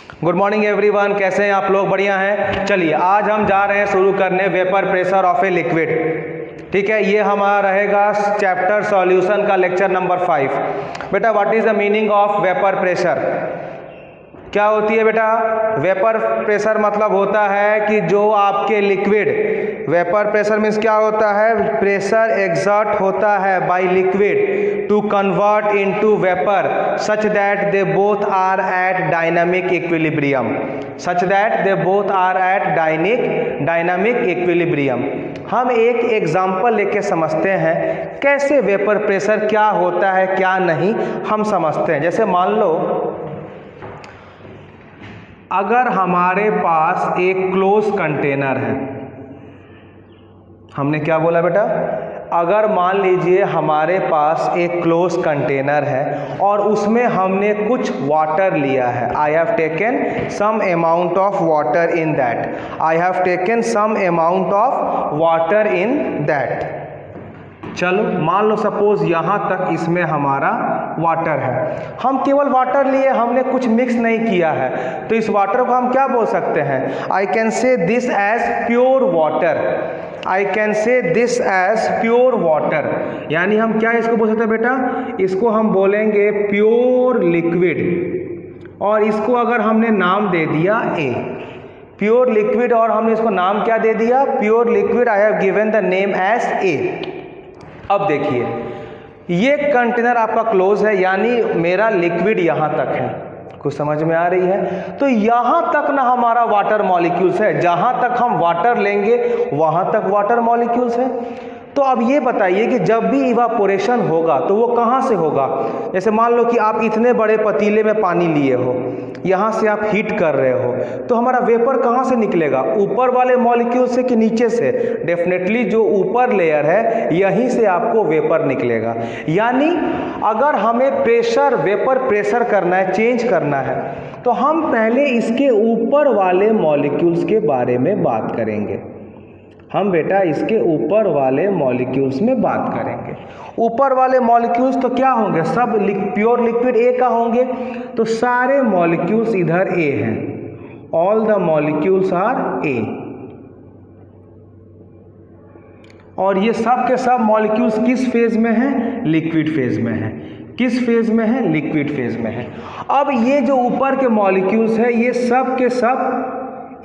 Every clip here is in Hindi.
गुड मॉर्निंग एवरीवन, कैसे हैं आप लोग? बढ़िया हैं। चलिए आज हम जा रहे हैं शुरू करने vapour pressure of a liquid. ठीक है, ये हमारा रहेगा चैप्टर सॉल्यूशन का लेक्चर नंबर 5। बेटा what is the meaning of vapour pressure? क्या होती है बेटा? वेपर प्रेशर मतलब होता है कि जो आपके लिक्विड, वेपर प्रेशर मीन्स क्या होता है? प्रेशर एग्जर्ट होता है by liquid to convert into vapour such that they both are at dynamic equilibrium, such that they both are at dynamic equilibrium. हम एक एग्जाम्पल लेके समझते हैं कैसे वेपर प्रेशर क्या होता है क्या नहीं, हम समझते हैं। जैसे मान लो अगर हमारे पास एक क्लोज कंटेनर है, हमने क्या बोला बेटा? अगर मान लीजिए हमारे पास एक क्लोज कंटेनर है और उसमें हमने कुछ वाटर लिया है, I have taken some amount of water in that, I have taken some amount of water in that. चलो मान लो सपोज यहाँ तक इसमें हमारा वाटर है, हम केवल वाटर लिए, हमने कुछ मिक्स नहीं किया है, तो इस वाटर को हम क्या बोल सकते हैं? I can say this as pure water, I can say this as pure water. यानी हम क्या इसको बोल सकते हैं बेटा? इसको हम बोलेंगे प्योर लिक्विड, और इसको अगर हमने नाम दे दिया ए, प्योर लिक्विड, और हमने इसको नाम क्या दे दिया? Pure liquid. I have given the name as A. अब देखिए ये कंटेनर आपका क्लोज है, यानी मेरा लिक्विड यहाँ तक है, कुछ समझ में आ रही है? तो यहाँ तक ना हमारा वाटर मॉलिक्यूल्स है, जहाँ तक हम वाटर लेंगे वहाँ तक वाटर मॉलिक्यूल्स है। तो अब ये बताइए कि जब भी इवापोरेशन होगा तो वो कहाँ से होगा? जैसे मान लो कि आप इतने बड़े पतीले में पानी लिए हो, यहाँ से आप हीट कर रहे हो, तो हमारा वेपर कहाँ से निकलेगा? ऊपर वाले मॉलिक्यूल से कि नीचे से? डेफिनेटली जो ऊपर लेयर है यहीं से आपको वेपर निकलेगा। यानी अगर हमें प्रेशर, वेपर प्रेशर करना है, चेंज करना है, तो हम पहले इसके ऊपर वाले मॉलिक्यूल्स के बारे में बात करेंगे। हम बेटा इसके ऊपर वाले मॉलिक्यूल्स में बात करेंगे। ऊपर वाले मॉलिक्यूल्स तो क्या होंगे? सब प्योर लिक्विड ए का होंगे, तो सारे मॉलिक्यूल्स इधर ए हैं, all the molecules R A. और ये सब के सब मॉलिक्यूल्स किस फेज में हैं? लिक्विड फेज में हैं। किस फेज में है? लिक्विड फेज में है। अब ये जो ऊपर के मॉलिक्यूल्स है ये सब के सब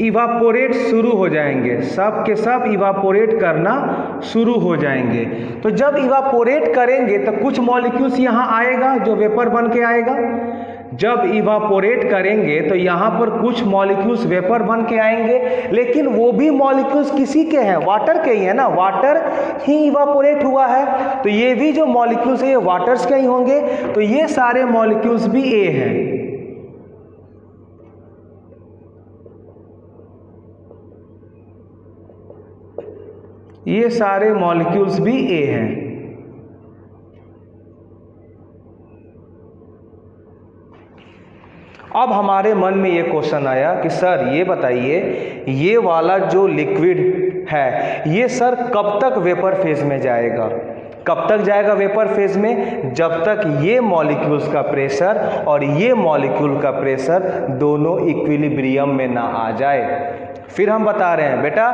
इवापोरेट शुरू हो जाएंगे, सब के सब इवापोरेट करना शुरू हो जाएंगे। तो जब इवापोरेट करेंगे तो कुछ मॉलिक्यूल्स यहाँ आएगा जो वेपर बन के आएगा। जब इवापोरेट करेंगे तो यहाँ पर कुछ मॉलिक्यूल्स वेपर बन के आएंगे, लेकिन वो भी मॉलिक्यूल्स किसी के हैं? वाटर के ही है ना, वाटर ही इवापोरेट हुआ है, तो ये भी जो मॉलिक्यूल्स है ये वाटर्स के ही होंगे। तो ये सारे मॉलिक्यूल्स भी ए हैं। ये सारे मॉलिक्यूल्स भी ए हैं। अब हमारे मन में ये क्वेश्चन आया कि सर ये बताइए, ये वाला जो लिक्विड है ये सर कब तक वेपर फेज में जाएगा? कब तक जाएगा वेपर फेज में? जब तक ये मॉलिक्यूल्स का प्रेशर और ये मॉलिक्यूल का प्रेशर दोनों इक्विलिब्रियम में ना आ जाए। फिर हम बता रहे हैं बेटा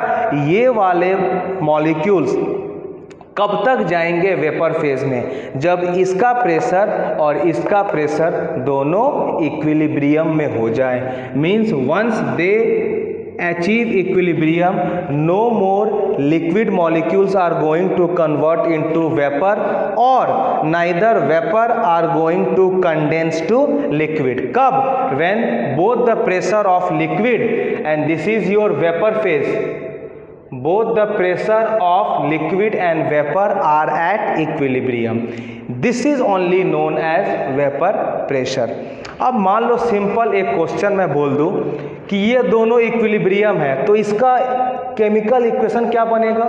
ये वाले मॉलिक्यूल्स कब तक जाएंगे वेपर फेज में? जब इसका प्रेशर और इसका प्रेशर दोनों इक्विलिब्रियम में हो जाए। Means once they achieve equilibrium, no more liquid molecules are going to convert into vapor, or neither vapor are going to condense to liquid. कब? when both the pressure of liquid, and this is your vapor phase, both the pressure of liquid and vapor are at equilibrium. This is only known as vapor pressure. अब मान लो सिंपल एक क्वेश्चन मैं बोल दूं कि ये दोनों इक्विलिब्रियम है, तो इसका केमिकल इक्वेशन क्या बनेगा?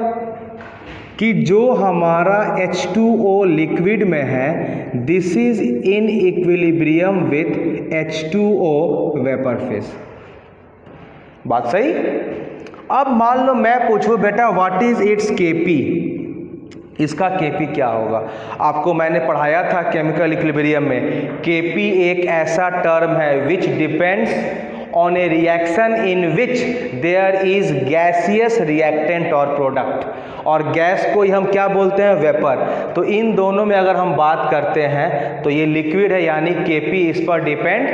कि जो हमारा H2O लिक्विड में है this is in equilibrium with H2O vapour phase. बात सही? अब मान लो मैं पूछूं बेटा व्हाट इज इट्स Kp, इसका Kp क्या होगा? आपको मैंने पढ़ाया था केमिकल इक्विलिब्रियम में, Kp एक ऐसा टर्म है which depends on a reaction in which there is gaseous reactant और प्रोडक्ट, और गैस को ही हम क्या बोलते हैं, वेपर। तो इन दोनों में अगर हम बात करते हैं तो ये लिक्विड है, यानी केपी इस पर डिपेंड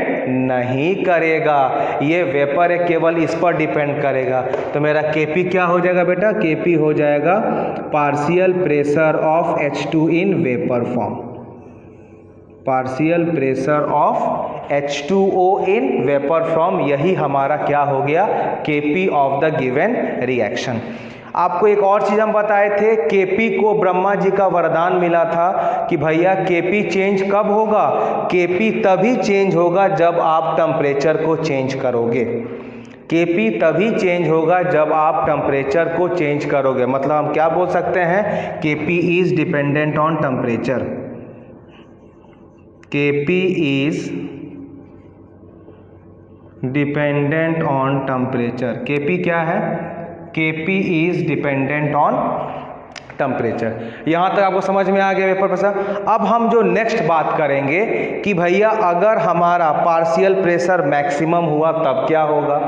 नहीं करेगा, ये वेपर है, केवल इस पर डिपेंड करेगा। तो मेरा केपी क्या हो जाएगा बेटा, केपी हो जाएगा partial pressure of H2 in vapour form, partial pressure of H2O in vapour form, यही हमारा क्या हो गया, KP of the given reaction. आपको एक और चीज़ हम बताए थे, केपी को ब्रह्मा जी का वरदान मिला था कि भैया केपी चेंज कब होगा, केपी तभी चेंज होगा जब आप टेम्परेचर को चेंज करोगे, केपी तभी चेंज होगा जब आप टेम्परेचर को चेंज करोगे। मतलब हम क्या बोल सकते हैं, KP is dependent on temperature, KP is dependent on temperature, KP क्या है, KP is dependent on temperature. यहाँ तक आपको समझ में आ गया वेपर प्रेशर। अब हम जो नेक्स्ट बात करेंगे कि भैया अगर हमारा पार्शियल प्रेशर मैक्सिमम हुआ तब क्या होगा,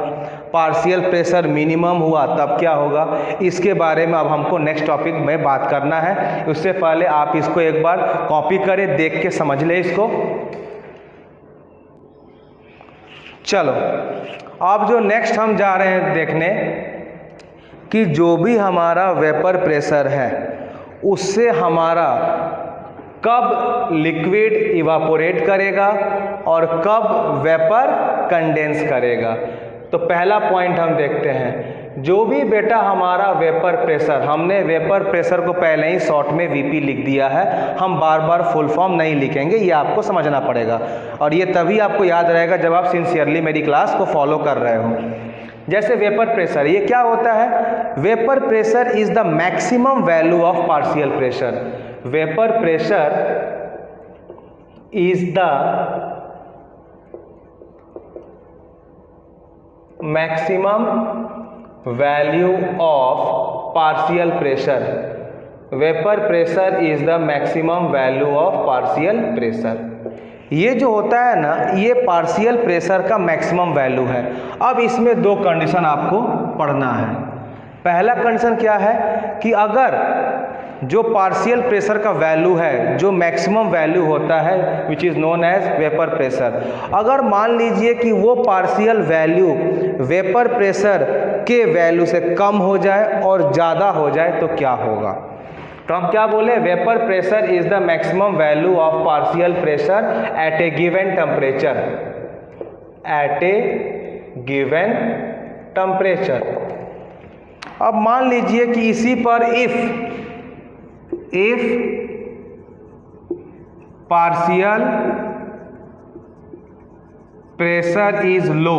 पार्शियल प्रेशर मिनिमम हुआ तब क्या होगा, इसके बारे में अब हमको नेक्स्ट टॉपिक में बात करना है। उससे पहले आप इसको एक बार कॉपी करें, देख के समझ ले इसको। चलो अब जो नेक्स्ट हम जा रहे हैं देखने कि जो भी हमारा वेपर प्रेशर है उससे हमारा कब लिक्विड इवापोरेट करेगा और कब वेपर कंडेंस करेगा। तो पहला पॉइंट हम देखते हैं, जो भी बेटा हमारा वेपर प्रेशर, हमने वेपर प्रेशर को पहले ही शॉर्ट में वीपी लिख दिया है, हम बार बार फुल फॉर्म नहीं लिखेंगे, ये आपको समझना पड़ेगा और ये तभी आपको याद रहेगा जब आप सिंसियरली मेरी क्लास को फॉलो कर रहे हो। जैसे वेपर प्रेशर, ये क्या होता है, vapour pressure is the maximum value of partial pressure, vapour pressure is the maximum value of partial pressure, vapour pressure is the maximum value of partial pressure. ये जो होता है ना, ये पार्शियल प्रेशर का मैक्सिमम वैल्यू है। अब इसमें दो कंडीशन आपको पढ़ना है। पहला कंडीशन क्या है कि अगर जो पार्शियल प्रेशर का वैल्यू है, जो मैक्सिमम वैल्यू होता है which is known as vapour pressure, अगर मान लीजिए कि वो पार्शियल वैल्यू वेपर प्रेशर के वैल्यू से कम हो जाए और ज़्यादा हो जाए तो क्या होगा। तो हम क्या बोले, vapour pressure is the maximum value of partial pressure at a given temperature, at a given temperature. अब मान लीजिए कि इसी पर if partial pressure is low,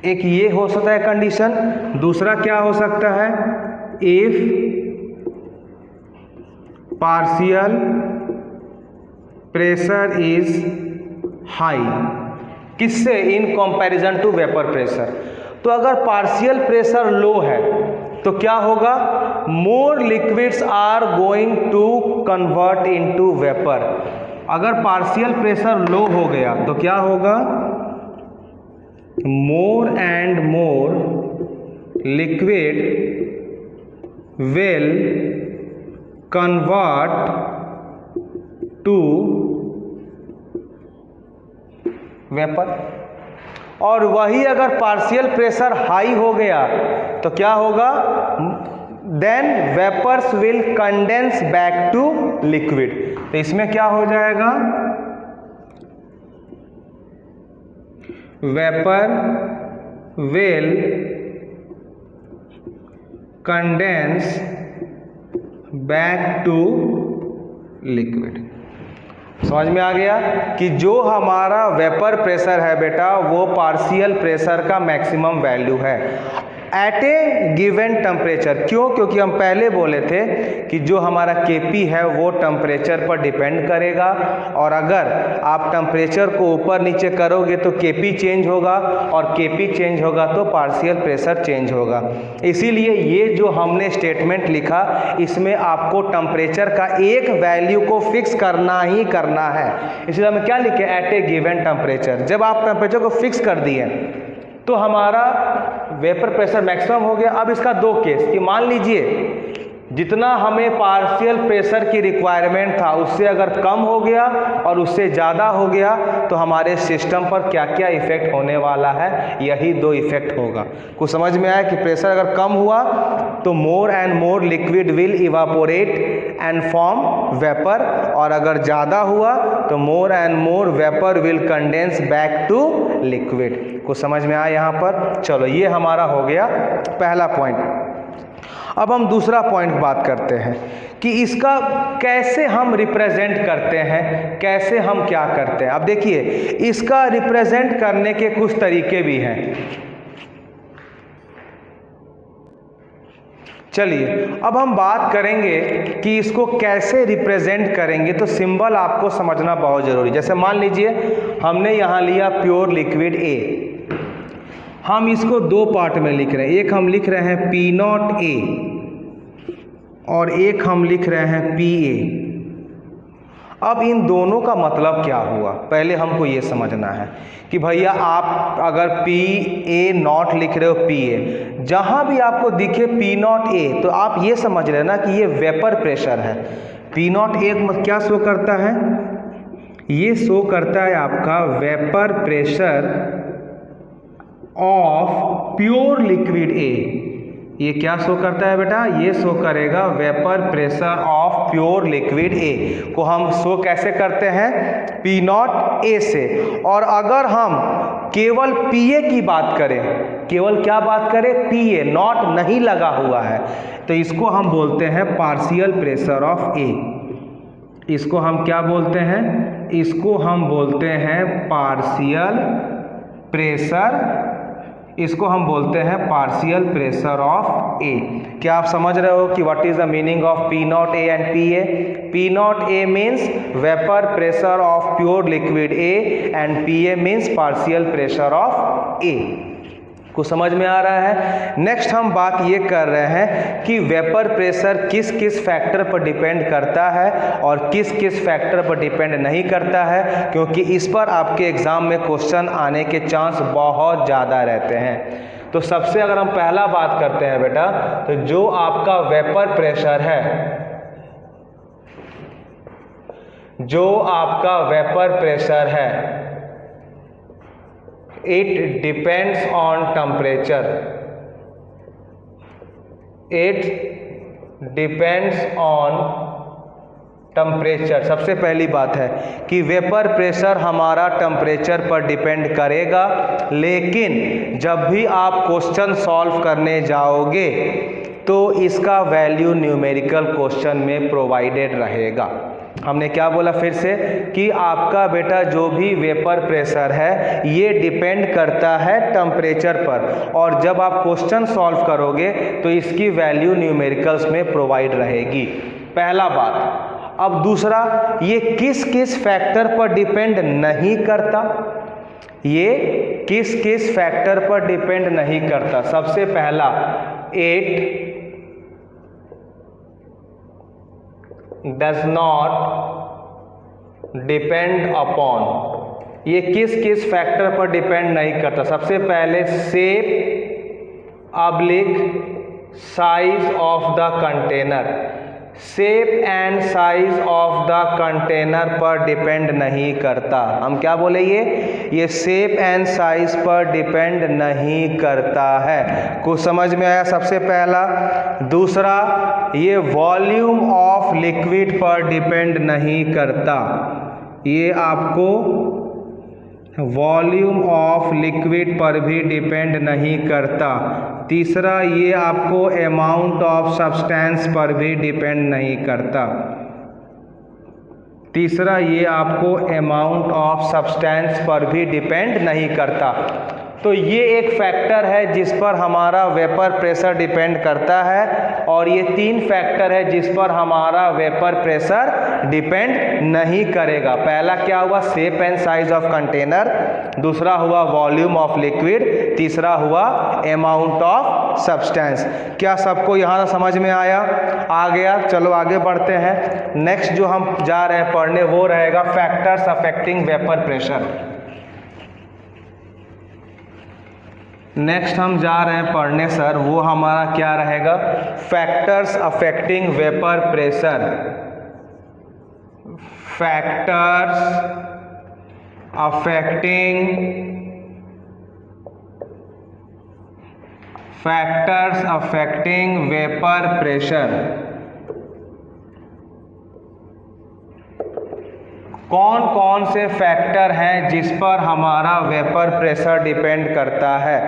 एक ये हो सकता है कंडीशन। दूसरा क्या हो सकता है, if partial pressure is high, किससे, in comparison to vapour pressure. तो अगर पार्शियल प्रेशर लो है तो क्या होगा, more liquids are going to convert into vapour. अगर पार्शियल प्रेशर लो हो गया तो क्या होगा, more and more liquid will convert to vapour. और वही अगर पार्शियल प्रेशर हाई हो गया तो क्या होगा, then vapours will condense back to liquid. तो इसमें क्या हो जाएगा, vapour will condense back to liquid. समझ में आ गया कि जो हमारा वेपर प्रेशर है बेटा वो पार्शियल प्रेशर का मैक्सिमम वैल्यू है। Eight a given temperature. क्यों? क्योंकि हम पहले बोले थे कि जो हमारा Kp है वो टेम्परेचर पर डिपेंड करेगा, और अगर आप टेम्परेचर को ऊपर नीचे करोगे तो Kp चेंज होगा, और Kp चेंज होगा तो पार्शियल प्रेशर चेंज होगा। इसीलिए ये जो हमने स्टेटमेंट लिखा, इसमें आपको टेम्परेचर का एक वैल्यू को फिक्स करना ही करना है। इसलिए हमें क्या लिखे? Eight a given temperature. जब आप टेम्परेचर को फिक्स कर दिए तो हमारा वेपर प्रेशर मैक्सिमम हो गया। अब इसका दो केस, कि मान लीजिए जितना हमें पार्शियल प्रेशर की रिक्वायरमेंट था उससे अगर कम हो गया और उससे ज़्यादा हो गया तो हमारे सिस्टम पर क्या क्या इफेक्ट होने वाला है, यही दो इफेक्ट होगा। कुछ समझ में आया कि प्रेशर अगर कम हुआ तो more and more liquid will evaporate and form vapour, और अगर ज़्यादा हुआ तो more and more vapour will condense back to liquid. कुछ समझ में आया यहाँ पर? चलो, ये हमारा हो गया पहला पॉइंट। अब हम दूसरा पॉइंट बात करते हैं कि इसका कैसे हम रिप्रेजेंट करते हैं, कैसे हम क्या करते हैं। अब देखिए, इसका रिप्रेजेंट करने के कुछ तरीके भी हैं। चलिए, अब हम बात करेंगे कि इसको कैसे रिप्रेजेंट करेंगे, तो सिंबल आपको समझना बहुत ज़रूरी। जैसे मान लीजिए हमने यहाँ लिया प्योर लिक्विड ए, हम इसको दो पार्ट में लिख रहे हैं। एक हम लिख रहे हैं P0A और एक हम लिख रहे हैं PA। अब इन दोनों का मतलब क्या हुआ, पहले हमको ये समझना है कि भैया आप अगर PA0 लिख रहे हो PA, जहाँ भी आपको दिखे P0A तो आप ये समझ रहे ना कि ये वेपर प्रेशर है। P0A क्या शो करता है? ये शो करता है आपका vapour pressure of pure liquid ए। ये क्या शो करता है बेटा? ये शो करेगा vapour pressure of pure liquid ए को हम शो कैसे करते हैं? P0A से। और अगर हम केवल PA की बात करें, केवल क्या बात करें? PA, नॉट नहीं लगा हुआ है, तो इसको हम बोलते हैं पार्शियल प्रेशर ऑफ ए। इसको हम क्या बोलते हैं? इसको हम बोलते हैं पार्शियल प्रेशर, इसको हम बोलते हैं पार्शियल प्रेशर ऑफ ए। क्या आप समझ रहे हो कि what is the meaning of P0A and PA? P0A means vapour pressure of pure liquid A and PA means partial pressure of A. को समझ में आ रहा है? नेक्स्ट हम बात ये कर रहे हैं कि वेपर प्रेशर किस किस फैक्टर पर डिपेंड करता है और किस किस फैक्टर पर डिपेंड नहीं करता है, क्योंकि इस पर आपके एग्जाम में क्वेश्चन आने के चांस बहुत ज़्यादा रहते हैं। तो सबसे अगर हम पहला बात करते हैं बेटा, तो जो आपका वेपर प्रेशर है, जो आपका वेपर प्रेशर है, it depends on temperature. It depends on temperature। सबसे पहली बात है कि वेपर प्रेशर हमारा टेम्परेचर पर डिपेंड करेगा, लेकिन जब भी आप क्वेश्चन सॉल्व करने जाओगे तो इसका वैल्यू न्यूमेरिकल क्वेश्चन में प्रोवाइडेड रहेगा। हमने क्या बोला फिर से कि आपका बेटा जो भी वेपर प्रेशर है ये डिपेंड करता है टेम्परेचर पर, और जब आप क्वेश्चन सॉल्व करोगे तो इसकी वैल्यू न्यूमेरिकल्स में प्रोवाइड रहेगी। पहला बात। अब दूसरा, ये किस किस फैक्टर पर डिपेंड नहीं करता? ये किस किस फैक्टर पर डिपेंड नहीं करता? सबसे पहला, it does not depend upon। ये किस किस फैक्टर पर डिपेंड नहीं करता? सबसे पहले shape oblique size of the container. Shape and size of the container पर डिपेंड नहीं करता। हम क्या बोले? ये शेप एंड साइज पर डिपेंड नहीं करता है। कुछ समझ में आया? सबसे पहला। दूसरा, ये वॉल्यूम ऑफ लिक्विड पर डिपेंड नहीं करता। ये आपको वॉल्यूम ऑफ लिक्विड पर भी डिपेंड नहीं करता। तीसरा, ये आपको अमाउंट ऑफ सब्सटेंस पर भी डिपेंड नहीं करता। तीसरा, ये आपको अमाउंट ऑफ सब्सटेंस पर भी डिपेंड नहीं करता। तो ये एक फैक्टर है जिस पर हमारा वेपर प्रेशर डिपेंड करता है, और ये 3 फैक्टर है जिस पर हमारा वेपर प्रेशर डिपेंड नहीं करेगा। पहला क्या हुआ? Shape and size of container, दूसरा हुआ वॉल्यूम ऑफ लिक्विड, तीसरा हुआ अमाउंट ऑफ सब्सटेंस। क्या सबको यहाँ समझ में आया? आ गया। चलो आगे बढ़ते हैं। नेक्स्ट जो हम जा रहे हैं पढ़ने वो रहेगा factors affecting vapour pressure. Next हम जा रहे हैं पढ़ने सर, वो हमारा क्या रहेगा? Factors affecting vapour pressure. Factors affecting vapour pressure. कौन कौन से फैक्टर हैं जिस पर हमारा वेपर प्रेशर डिपेंड करता है?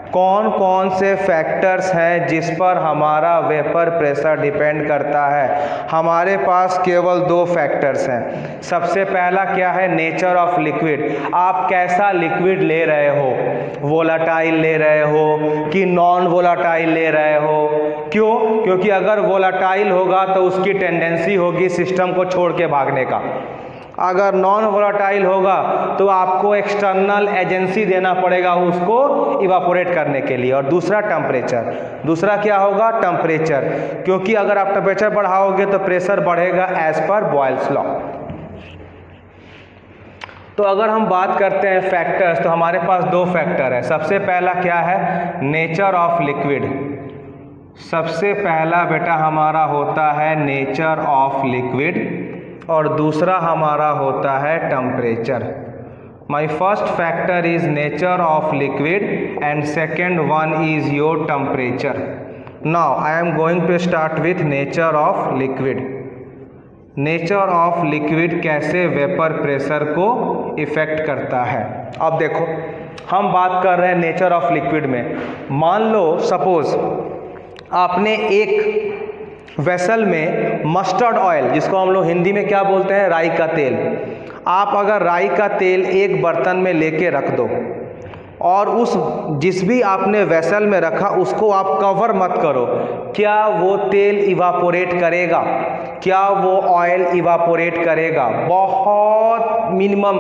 कौन कौन से फैक्टर्स हैं जिस पर हमारा वेपर प्रेशर डिपेंड करता है? हमारे पास केवल 2 फैक्टर्स हैं। सबसे पहला क्या है? Nature of liquid. आप कैसा लिक्विड ले रहे हो, वोलाटाइल ले रहे हो कि नॉन वोलाटाइल ले रहे हो? क्यों? क्योंकि अगर वोलाटाइल होगा तो उसकी टेंडेंसी होगी सिस्टम को छोड़ के भागने का। अगर नॉन वोलाटाइल होगा तो आपको एक्सटर्नल एजेंसी देना पड़ेगा उसको इवापोरेट करने के लिए। और दूसरा टेम्परेचर। दूसरा क्या होगा? टेम्परेचर, क्योंकि अगर आप टेम्परेचर बढ़ाओगे तो प्रेशर बढ़ेगा एज पर बॉयल्स लॉ। तो अगर हम बात करते हैं फैक्टर्स, तो हमारे पास 2 फैक्टर है। सबसे पहला क्या है? Nature of liquid. सबसे पहला बेटा हमारा होता है नेचर ऑफ लिक्विड, और दूसरा हमारा होता है temperature. My first factor is nature of liquid and second one is your temperature. Now I am going to start with nature of liquid. Nature of liquid कैसे वेपर प्रेशर को इफेक्ट करता है? अब देखो, हम बात कर रहे हैं नेचर ऑफ लिक्विड में। मान लो सपोज आपने एक वेसल में मस्टर्ड ऑयल, जिसको हम लोग हिंदी में क्या बोलते हैं? राई का तेल। आप अगर राई का तेल एक बर्तन में लेके रख दो और उस जिस भी आपने वेसल में रखा उसको आप कवर मत करो, क्या वो तेल इवापोरेट करेगा? क्या वो ऑयल इवापोरेट करेगा? बहुत मिनिमम,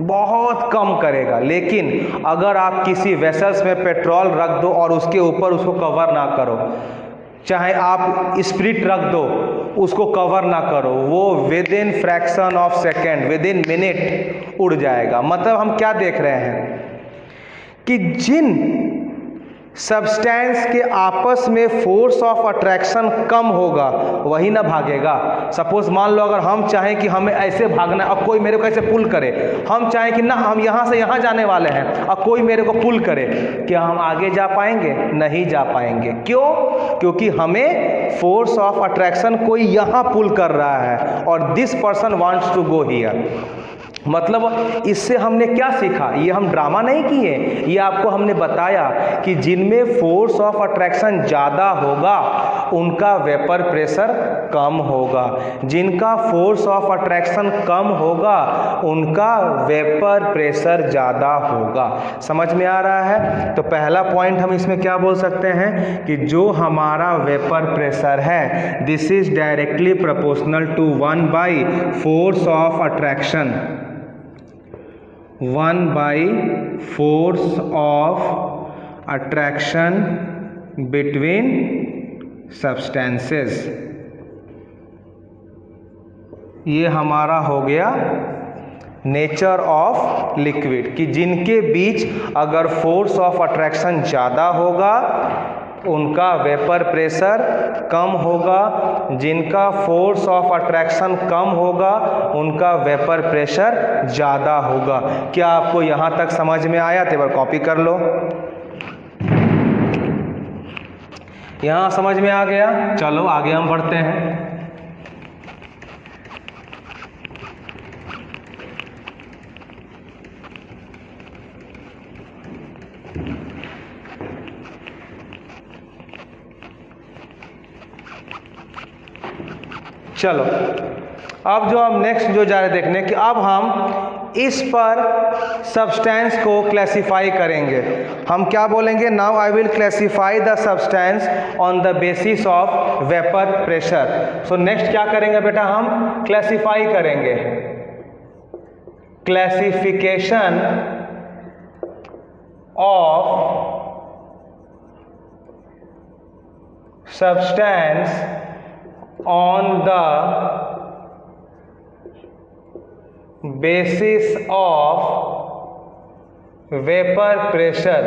बहुत कम करेगा। लेकिन अगर आप किसी वेसल्स में पेट्रोल रख दो और उसके ऊपर उसको कवर ना करो, चाहे आप स्प्रिट रख दो उसको कवर ना करो, वो with in fraction of second, with in minute उड़ जाएगा। मतलब हम क्या देख रहे हैं कि जिन सब्सटेंस के आपस में फोर्स ऑफ अट्रैक्शन कम होगा वही ना भागेगा। सपोज मान लो अगर हम चाहें कि हमें ऐसे भागना है और कोई मेरे को ऐसे पुल करे, हम चाहें कि ना हम यहाँ से यहाँ जाने वाले हैं और कोई मेरे को पुल करे, क्या हम आगे जा पाएंगे? नहीं जा पाएंगे। क्यों? क्योंकि हमें फोर्स ऑफ अट्रैक्शन कोई यहाँ पुल कर रहा है और this person wants to go here. मतलब इससे हमने क्या सीखा? ये हम ड्रामा नहीं किए, ये आपको हमने बताया कि जिनमें फोर्स ऑफ अट्रैक्शन ज़्यादा होगा उनका वेपर प्रेशर कम होगा, जिनका फोर्स ऑफ अट्रैक्शन कम होगा उनका वेपर प्रेशर ज़्यादा होगा। समझ में आ रहा है? तो पहला पॉइंट हम इसमें क्या बोल सकते हैं कि जो हमारा वेपर प्रेशर है this is directly proportional to 1 by force of attraction, 1 by force of attraction between substances. ये हमारा हो गया नेचर ऑफ लिक्विड कि जिनके बीच अगर फोर्स ऑफ अट्रैक्शन ज़्यादा होगा उनका वेपर प्रेशर कम होगा, जिनका फोर्स ऑफ अट्रैक्शन कम होगा उनका वेपर प्रेशर ज़्यादा होगा। क्या आपको यहाँ तक समझ में आया? तो एक बार कॉपी कर लो। यहाँ समझ में आ गया? चलो आगे हम बढ़ते हैं। चलो अब जो हम नेक्स्ट जो जा रहे देखने कि अब हम इस पर सब्सटेंस को क्लासिफाई करेंगे। हम क्या बोलेंगे? Now I will classify the substance on the basis of vapour pressure. So next क्या करेंगे बेटा? हम क्लासिफाई करेंगे। Classification of substance on the basis of vapour pressure.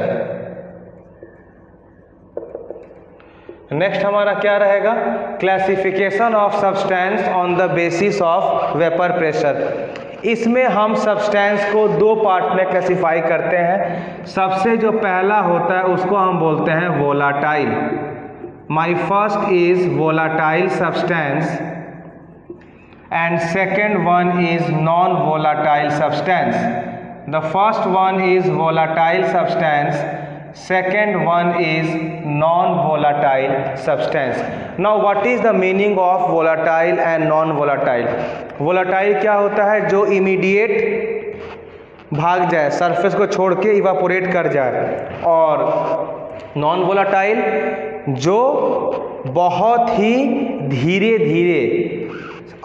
Next हमारा क्या रहेगा? Classification of substance on the basis of vapour pressure. इसमें हम सब्सटेंस को दो पार्ट में क्लासिफाई करते हैं। सबसे जो पहला होता है उसको हम बोलते हैं volatile. My first is volatile substance and second one is non-volatile substance. The first one is volatile substance, second one is non-volatile substance. Now what is the meaning of volatile and non-volatile? volatile क्या होता है? जो immediate भाग जाए, सरफेस को छोड़ के इवापोरेट कर जाए। और नॉन वोलाटाइल जो बहुत ही धीरे धीरे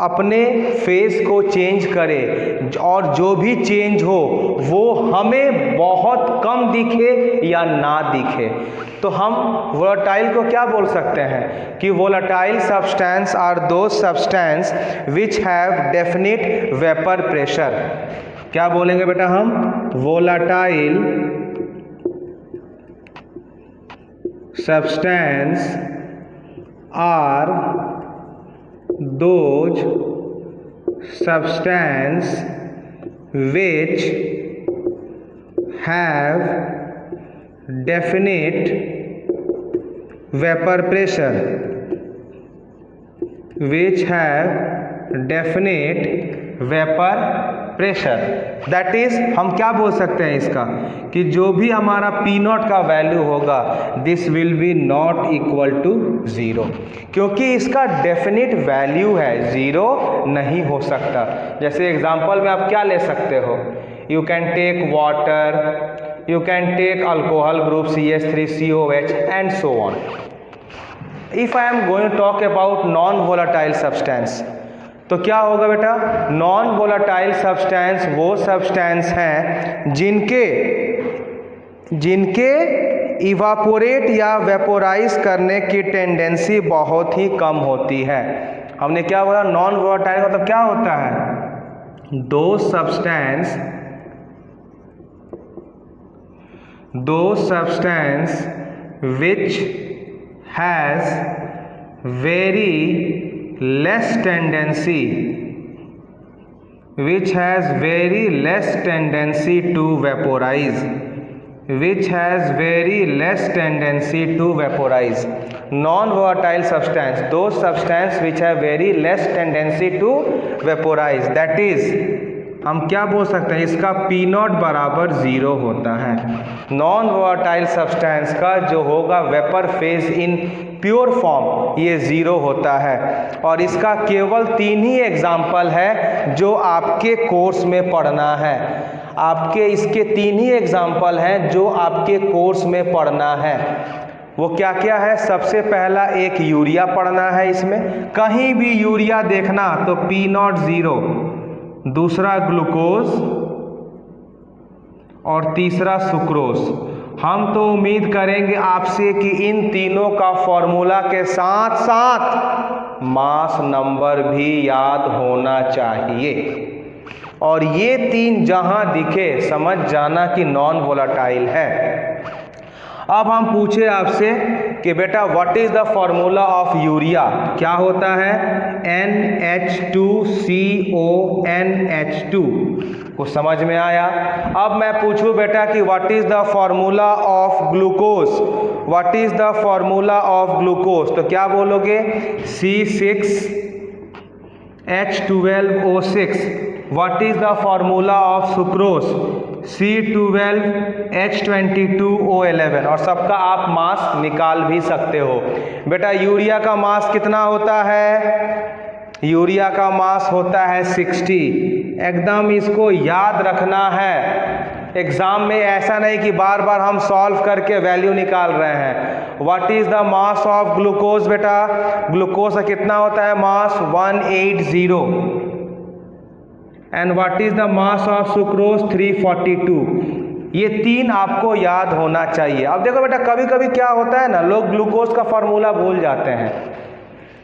अपने फेस को चेंज करे, और जो भी चेंज हो वो हमें बहुत कम दिखे या ना दिखे। तो हम वोलेटाइल को क्या बोल सकते हैं कि volatile substance are those substance which have definite vapour pressure. क्या बोलेंगे बेटा हम? Volatile substance are those substance which have definite vapor pressure, which have definite vapor pressure. That is हम क्या बोल सकते हैं इसका कि जो भी हमारा पी नॉट का वैल्यू होगा this will be not equal to zero, क्योंकि इसका डेफिनेट वैल्यू है, ज़ीरो नहीं हो सकता। जैसे एग्जांपल में आप क्या ले सकते हो? You can take water, you can take alcohol group CH3COH and so on. If I am going to talk about non volatile substance, तो क्या होगा बेटा? नॉन वोलेटाइल सब्सटेंस वो सब्सटेंस हैं जिनके इवापोरेट या वेपोराइज करने की टेंडेंसी बहुत ही कम होती है। हमने क्या बोला? नॉन वोलेटाइल मतलब क्या होता है? दो substance which has very less tendency to vaporize, non-volatile substance, those substance which have very less tendency to vaporize, that is हम क्या बोल सकते हैं? इसका पी नॉट बराबर ज़ीरो होता है। नॉन वोलेटाइल सब्सटेंस का जो होगा vapour phase in pure form ये ज़ीरो होता है। और इसका केवल 3 ही एग्जाम्पल है जो आपके कोर्स में पढ़ना है। आपके इसके 3 ही एग्जाम्पल हैं जो आपके कोर्स में पढ़ना है। वो क्या क्या है? सबसे पहला एक यूरिया पढ़ना है। इसमें कहीं भी यूरिया देखना तो पी नॉट ज़ीरो, दूसरा ग्लूकोज और तीसरा सुक्रोज। हम तो उम्मीद करेंगे आपसे कि इन तीनों का फॉर्मूला के साथ साथ मास नंबर भी याद होना चाहिए। और ये 3 जहां दिखे समझ जाना कि नॉन वोलेटाइल है। अब हम पूछे आपसे कि बेटा what is the formula of urea? क्या होता है? NH2CONH2। को समझ में आया? अब मैं पूछूं बेटा कि what is the formula of glucose? What is the formula of glucose? तो क्या बोलोगे? C6H12O6। What is the formula of sucrose? C12H22O11। और सबका आप मास निकाल भी सकते हो। बेटा यूरिया का मास कितना होता है? यूरिया का मास होता है 60। एकदम इसको याद रखना है, एग्जाम में ऐसा नहीं कि बार बार हम सॉल्व करके वैल्यू निकाल रहे हैं। What is the mass of glucose बेटा? ग्लूकोज का कितना होता है मास? 180। And what is the mass of sucrose? 342। ये तीन आपको याद होना चाहिए। अब देखो बेटा, कभी कभी क्या होता है ना, लोग ग्लूकोज का फॉर्मूला भूल जाते हैं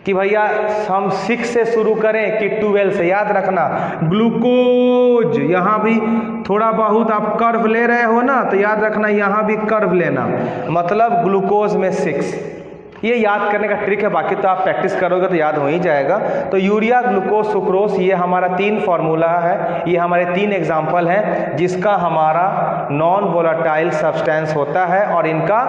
कि भैया हम 6 से शुरू करें कि 12 से। याद रखना, ग्लूकोज यहाँ भी थोड़ा बहुत आप कर्व ले रहे हो ना, तो याद रखना यहाँ भी कर्व लेना, मतलब ग्लूकोज में 6। ये याद करने का ट्रिक है, बाकी तो आप प्रैक्टिस करोगे तो याद हो ही जाएगा। तो यूरिया, ग्लूकोज, सुक्रोज, ये हमारा 3 फार्मूला है, ये हमारे 3 एग्जाम्पल हैं जिसका हमारा नॉन वोलेटाइल सब्सटेंस होता है और इनका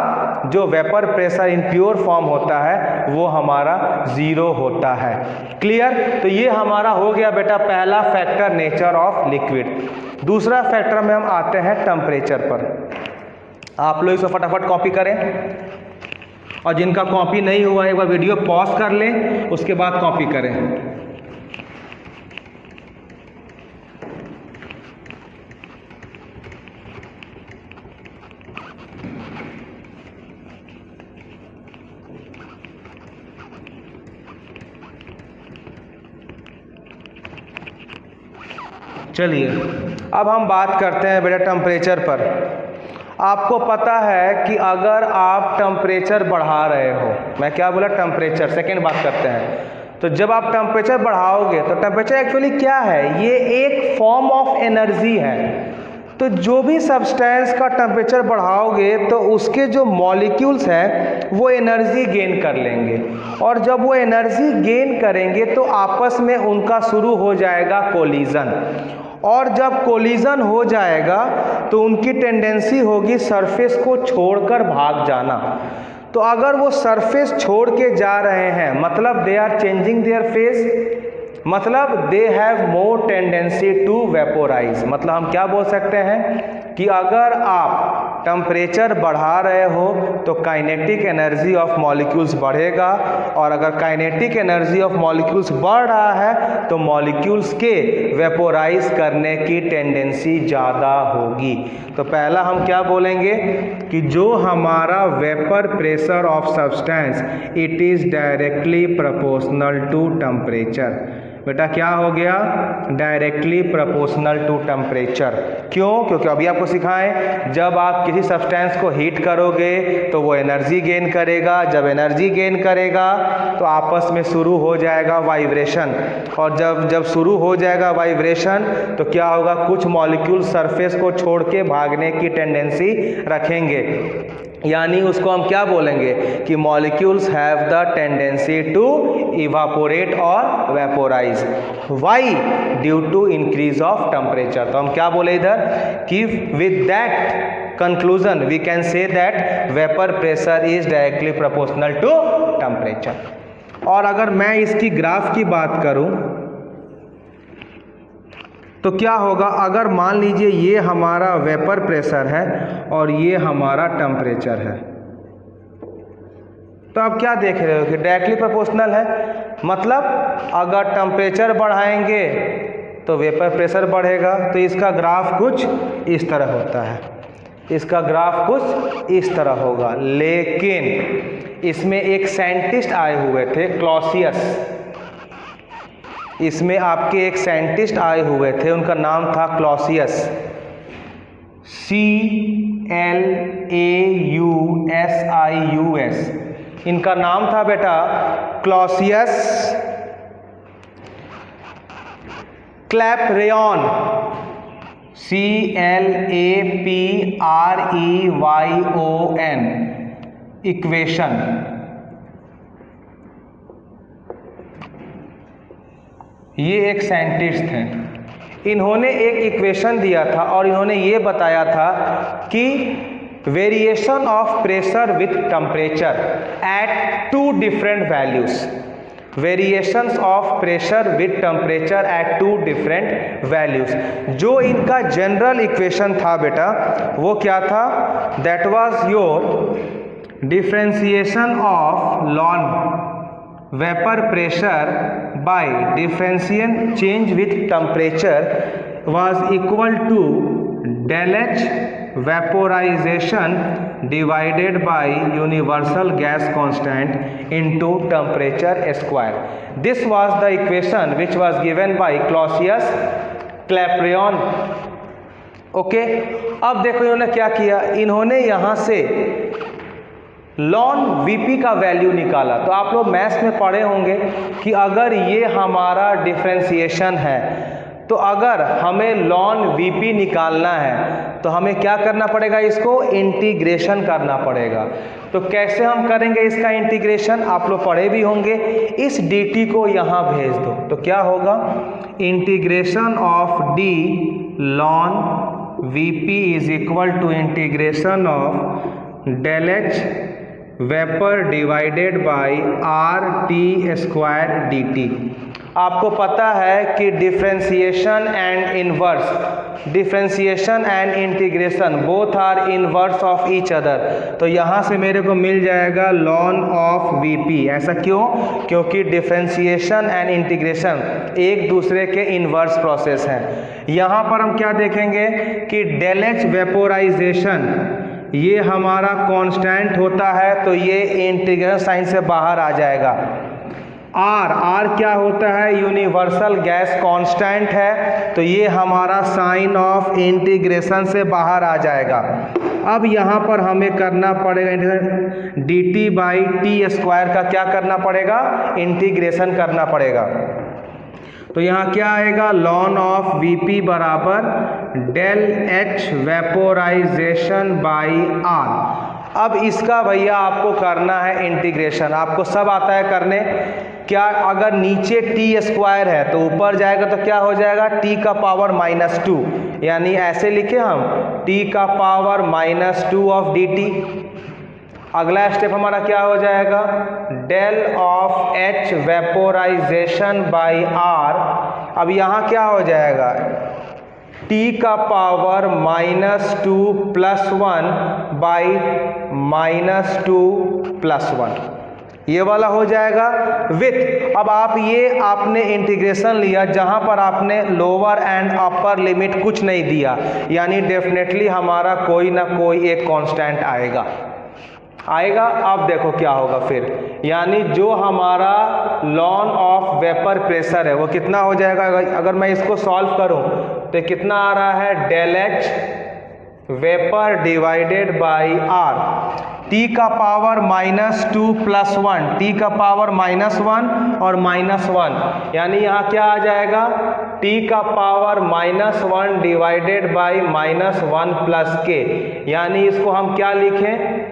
जो vapour pressure in pure form होता है वो हमारा 0 होता है। क्लियर? तो ये हमारा हो गया बेटा पहला फैक्टर, नेचर ऑफ लिक्विड। दूसरा फैक्टर में हम आते हैं टेम्परेचर पर। आप लोग इसको फटाफट कॉपी करें, और जिनका कॉपी नहीं हुआ एक बार वीडियो पॉज कर लें, उसके बाद कॉपी करें। चलिए अब हम बात करते हैं बेटा टेम्परेचर पर। आपको पता है कि अगर आप टेम्परेचर बढ़ा रहे हो, मैं क्या बोला? टेम्परेचर। सेकेंड बात करते हैं। तो जब आप टेम्परेचर बढ़ाओगे तो टेम्परेचर एक्चुअली क्या है? ये एक फॉर्म ऑफ एनर्जी है। तो जो भी सब्सटेंस का टेम्परेचर बढ़ाओगे तो उसके जो मॉलिक्यूल्स हैं वो एनर्जी गेन कर लेंगे, और जब वो एनर्जी गेन करेंगे तो आपस में उनका शुरू हो जाएगा कोलिजन, और जब कोलिजन हो जाएगा तो उनकी टेंडेंसी होगी सरफेस को छोड़कर भाग जाना। तो अगर वो सरफेस छोड़ के जा रहे हैं, मतलब they are changing their phase, मतलब they have more tendency to vaporise. मतलब हम क्या बोल सकते हैं कि अगर आप टेम्परेचर बढ़ा रहे हो तो काइनेटिक एनर्जी ऑफ मॉलिक्यूल्स बढ़ेगा, और अगर काइनेटिक एनर्जी ऑफ मॉलिक्यूल्स बढ़ रहा है तो मॉलिक्यूल्स के वेपोराइज करने की टेंडेंसी ज़्यादा होगी। तो पहला हम क्या बोलेंगे कि जो हमारा vapour pressure of substance it is directly proportional to temperature. बेटा क्या हो गया? Directly proportional to temperature. क्यों? क्योंकि अभी आपको सिखाएं, जब आप किसी सब्सटेंस को हीट करोगे तो वो एनर्जी गेन करेगा, जब एनर्जी गेन करेगा तो आपस में शुरू हो जाएगा वाइब्रेशन, और जब शुरू हो जाएगा वाइब्रेशन तो क्या होगा? कुछ मॉलिक्यूल सरफेस को छोड़ के भागने की टेंडेंसी रखेंगे, यानी उसको हम क्या बोलेंगे कि molecules have the tendency to evaporate और vaporize. Why? Due to increase of temperature. तो हम क्या बोले इधर कि with that conclusion we can say that vapour pressure is directly proportional to temperature. और अगर मैं इसकी ग्राफ की बात करूं तो क्या होगा? अगर मान लीजिए ये हमारा वेपर प्रेशर है और ये हमारा टेम्परेचर है, तो आप क्या देख रहे हो कि डायरेक्टली प्रोपोर्शनल है। मतलब अगर टेम्परेचर बढ़ाएंगे तो वेपर प्रेशर बढ़ेगा। तो इसका ग्राफ कुछ इस तरह होता है, इसका ग्राफ कुछ इस तरह होगा। लेकिन इसमें एक साइंटिस्ट आए हुए थे, क्लॉसियस। इसमें आपके एक साइंटिस्ट आए हुए थे, उनका नाम था क्लॉसियस, CLAUSIUS। इनका नाम था बेटा क्लॉसियस क्लैपरेयॉन, CLAPREYON इक्वेशन। ये एक साइंटिस्ट हैं। इन्होंने एक इक्वेशन दिया था और इन्होंने ये बताया था कि variation of pressure with temperature at 2 different values, variations of pressure with temperature at 2 different values. जो इनका जनरल इक्वेशन था बेटा वो क्या था? That was your differentiation of lawn vapor pressure by differential change with temperature was equal to del H vaporization divided by universal gas constant into temperature square. This was the equation which was given by Clausius Clapeyron. Okay अब देखो इन्होंने क्या किया, इन्होंने यहाँ से लॉन वीपी का वैल्यू निकाला। तो आप लोग मैथ्स में पढ़े होंगे कि अगर ये हमारा डिफरेंशिएशन है तो अगर हमें लॉन वीपी निकालना है तो हमें क्या करना पड़ेगा, इसको इंटीग्रेशन करना पड़ेगा। तो कैसे हम करेंगे इसका इंटीग्रेशन, आप लोग पढ़े भी होंगे। इस dt को यहाँ भेज दो तो क्या होगा, integration of D lawn Vp is equal to integration of del H vapor divided by RT square dt। आपको पता है कि differentiation and inverse, differentiation and integration both are inverse of each other. तो यहाँ से मेरे को मिल जाएगा लॉन ऑफ वीपी। ऐसा क्यों, क्योंकि डिफरेंशिएशन एंड इंटीग्रेशन एक दूसरे के इन्वर्स प्रोसेस हैं। यहाँ पर हम क्या देखेंगे कि डेल एच वेपोराइजेशन ये हमारा कांस्टेंट होता है, तो ये इंटीग्रेशन साइन से बाहर आ जाएगा। आर क्या होता है, यूनिवर्सल गैस कांस्टेंट है, तो ये हमारा साइन ऑफ इंटीग्रेशन से बाहर आ जाएगा। अब यहाँ पर हमें करना पड़ेगा dt बाई टी स्क्वायर का क्या करना पड़ेगा, इंटीग्रेशन करना पड़ेगा। तो यहाँ क्या आएगा, लॉन ऑफ वीपी बराबर del H vaporisation by R. अब इसका भैया आपको करना है इंटीग्रेशन, आपको सब आता है करने। क्या, अगर नीचे टी स्क्वायर है तो ऊपर जाएगा तो क्या हो जाएगा, टी का पावर -2, यानी ऐसे लिखे हम टी का पावर -2 ऑफ डी टी। अगला स्टेप हमारा क्या हो जाएगा, del of H vaporisation by R. अब यहाँ क्या हो जाएगा, t का पावर -2 + 1 बाई -2 + 1, ये वाला हो जाएगा विथ। अब आप ये आपने इंटीग्रेशन लिया जहाँ पर आपने लोअर एंड अपर लिमिट कुछ नहीं दिया, यानी डेफिनेटली हमारा कोई ना कोई एक कांस्टेंट आएगा। अब देखो क्या होगा फिर, यानी जो हमारा लॉन ऑफ वेपर प्रेशर है वो कितना हो जाएगा। अगर मैं इसको सॉल्व करूं तो कितना आ रहा है, del H vapour divided by R, T का पावर -2 + 1, टी का पावर -1 और -1, यानी यहाँ क्या आ जाएगा, टी का पावर -1 डिवाइडेड बाई -1 प्लस के, यानी इसको हम क्या लिखें,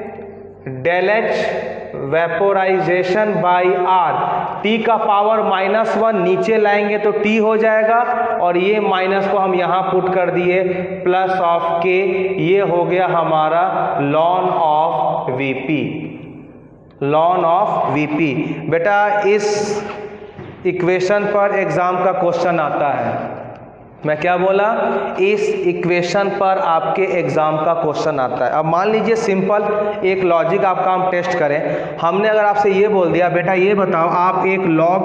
del H vaporisation by R. T का पावर -1 नीचे लाएंगे तो टी हो जाएगा, और ये माइनस को हम यहाँ पुट कर दिए प्लस ऑफ के, ये हो गया हमारा lawn of VP, lawn of VP. बेटा इस इक्वेशन पर एग्जाम का क्वेश्चन आता है, मैं क्या बोला, इस इक्वेशन पर आपके एग्जाम का क्वेश्चन आता है। अब मान लीजिए सिंपल एक लॉजिक आपका हम टेस्ट करें, हमने अगर आपसे ये बोल दिया बेटा ये बताओ आप एक लॉग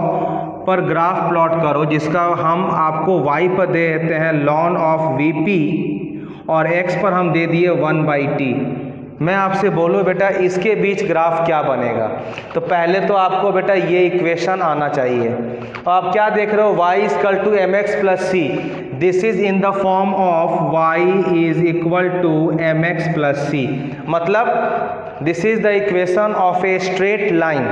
पर ग्राफ प्लॉट करो जिसका हम आपको y पर दे देते हैं लॉन ऑफ वीपी और x पर हम दे दिए 1/t। मैं आपसे बोलूँ बेटा इसके बीच ग्राफ क्या बनेगा, तो पहले तो आपको बेटा ये इक्वेशन आना चाहिए। और आप क्या देख रहे हो, y = mx + c, this is in the form of y = mx + c, मतलब this is the equation of a straight line,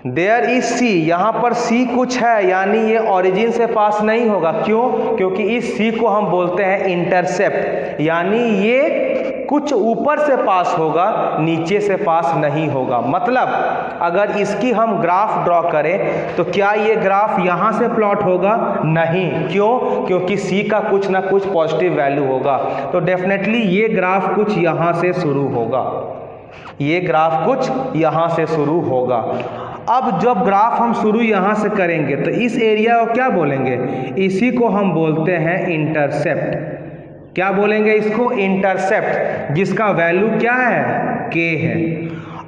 there is c, यहाँ पर c कुछ है, यानी ये ओरिजिन से पास नहीं होगा। क्यों, क्योंकि इस c को हम बोलते हैं इंटरसेप्ट, यानी ये कुछ ऊपर से पास होगा, नीचे से पास नहीं होगा। मतलब अगर इसकी हम ग्राफ ड्रॉ करें तो क्या ये ग्राफ यहाँ से प्लॉट होगा, नहीं। क्यों, क्योंकि c का कुछ ना कुछ पॉजिटिव वैल्यू होगा, तो डेफिनेटली ये ग्राफ कुछ यहाँ से शुरू होगा, ये ग्राफ कुछ यहाँ से शुरू होगा। अब जब ग्राफ हम शुरू यहाँ से करेंगे तो इस एरिया को क्या बोलेंगे, इसी को हम बोलते हैं इंटरसेप्ट। क्या बोलेंगे इसको, इंटरसेप्ट, जिसका वैल्यू क्या है, k है।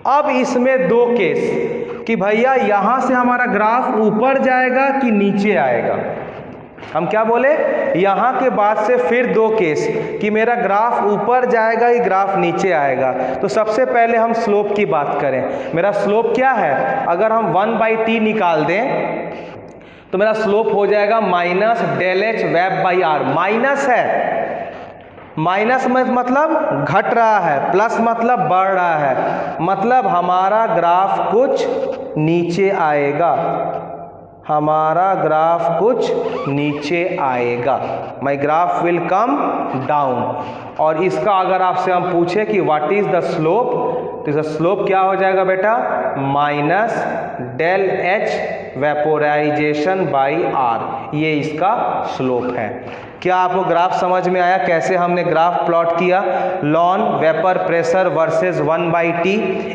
अब इसमें दो केस कि भैया यहाँ से हमारा ग्राफ ऊपर जाएगा कि नीचे आएगा। हम क्या बोले, यहाँ के बाद से फिर दो केस कि मेरा ग्राफ ऊपर जाएगा कि ग्राफ नीचे आएगा। तो सबसे पहले हम स्लोप की बात करें। मेरा स्लोप क्या है, अगर हम 1/t निकाल दें तो मेरा स्लोप हो जाएगा minus del H vap by R. Minus है, माइनस में मतलब घट रहा है, प्लस मतलब बढ़ रहा है, मतलब हमारा ग्राफ कुछ नीचे आएगा, हमारा ग्राफ कुछ नीचे आएगा। माई ग्राफ विल कम डाउन। और इसका अगर आपसे हम पूछे कि व्हाट इज द स्लोप, तो इसका स्लोप क्या हो जाएगा बेटा, minus del H vaporisation by R, ये इसका स्लोप है। क्या आपको ग्राफ समझ में आया, कैसे हमने ग्राफ प्लॉट किया, lawn vapour pressure versus 1/t।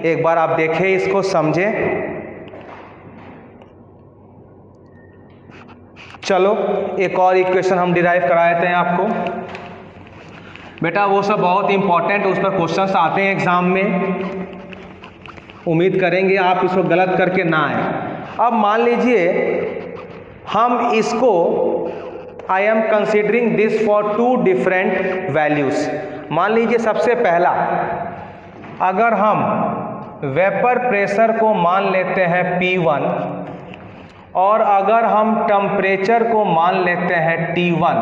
एक बार आप देखें, इसको समझें। चलो एक और इक्वेशन हम डिराइव करा देते हैं आपको। बेटा वो सब बहुत इंपॉर्टेंट, उस पर क्वेश्चंस आते हैं एग्जाम में, उम्मीद करेंगे आप इसको गलत करके ना आए। अब मान लीजिए हम इसको, I am considering this for 2 different values. मान लीजिए सबसे पहला, अगर हम वेपर प्रेशर को मान लेते हैं P1 और अगर हम टेम्परेचर को मान लेते हैं T1,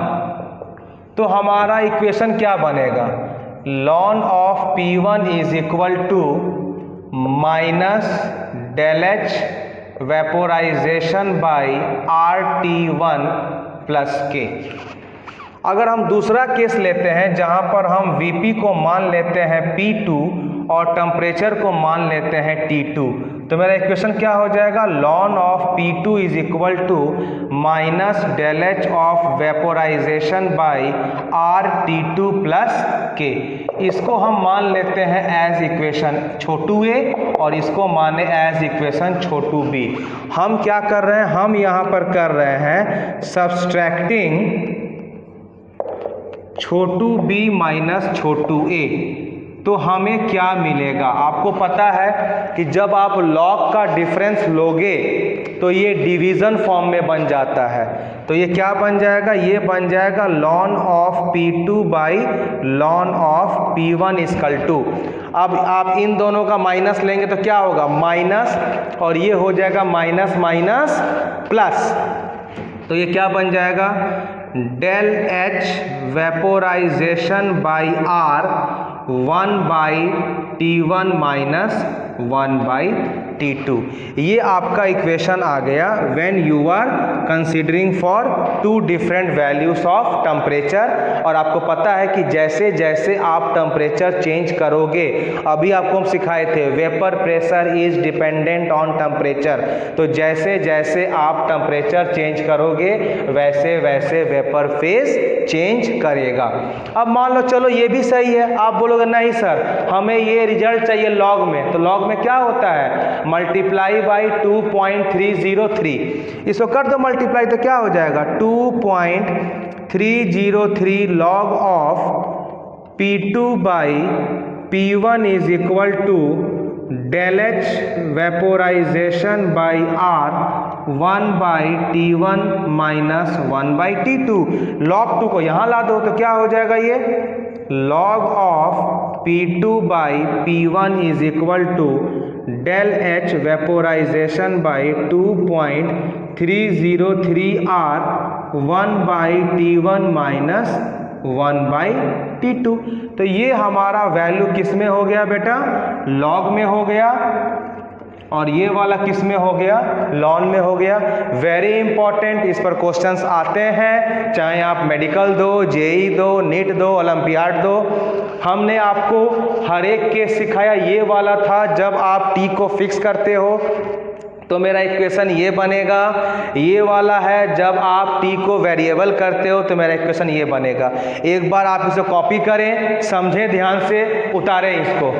तो हमारा इक्वेशन क्या बनेगा, ln of P1 is equal to minus del H vaporisation by RT1 plus K. अगर हम दूसरा केस लेते हैं जहां पर हम Vp को मान लेते हैं P2 और टेम्परेचर को मान लेते हैं T2, तो मेरा इक्वेशन क्या हो जाएगा, ln of P2 is equal to minus del H of vaporisation by RT2 plus K. इसको हम मान लेते हैं एज इक्वेशन छोटू ए और इसको माने एज इक्वेशन छोटू बी। हम क्या कर रहे हैं, हम यहाँ पर कर रहे हैं सब्सट्रैक्टिंग छोटू बी माइनस छोटू ए। तो हमें क्या मिलेगा, आपको पता है कि जब आप लॉग का डिफरेंस लोगे तो ये डिवीज़न फॉर्म में बन जाता है। तो ये क्या बन जाएगा, ये बन जाएगा ln of P2 by ln of P1 equal to. अब आप इन दोनों का माइनस लेंगे तो क्या होगा, माइनस, और ये हो जाएगा माइनस माइनस प्लस। तो ये क्या बन जाएगा, del H vaporisation by R 1/T1 minus 1/T2। ये आपका इक्वेशन आ गया when you are considering for 2 different values of temperature. और आपको पता है कि जैसे जैसे आप टेम्परेचर चेंज करोगे, अभी आपको हम सिखाए थे vapour pressure is dependent on temperature, तो जैसे जैसे आप टेम्परेचर चेंज करोगे वैसे वैसे वेपर फेज चेंज करेगा। अब मान लो चलो ये भी सही है, आप बोलोगे नहीं सर हमें ये रिजल्ट चाहिए लॉग में, तो लॉग में क्या होता है, मल्टीप्लाई बाई 2.303। इसको कर दो मल्टीप्लाई तो क्या हो जाएगा, 2.303 log of P2 by P1 is equal to del H vaporisation by R 1/T1 minus 1/T2। Log 2 को यहाँ ला दो तो क्या हो जाएगा, ये log of P2 by P1 is equal to del H vaporisation by 2.303 R 1/T1 minus 1/T2। तो ये हमारा वैल्यू किस में हो गया बेटा, लॉग में हो गया, और ये वाला किस में हो गया, लॉन में हो गया। वेरी इंपॉर्टेंट, इस पर क्वेश्चंस आते हैं, चाहे आप मेडिकल दो, जेई दो, नीट दो, ओलंपियाड दो। हमने आपको हर एक केस सिखाया, ये वाला था जब आप टी को फिक्स करते हो तो मेरा इक्वेशन ये बनेगा, ये वाला है जब आप टी को वेरिएबल करते हो तो मेरा इक्वेशन ये बनेगा। एक बार आप इसे कॉपी करें, समझें ध्यान से, उतारें इसको।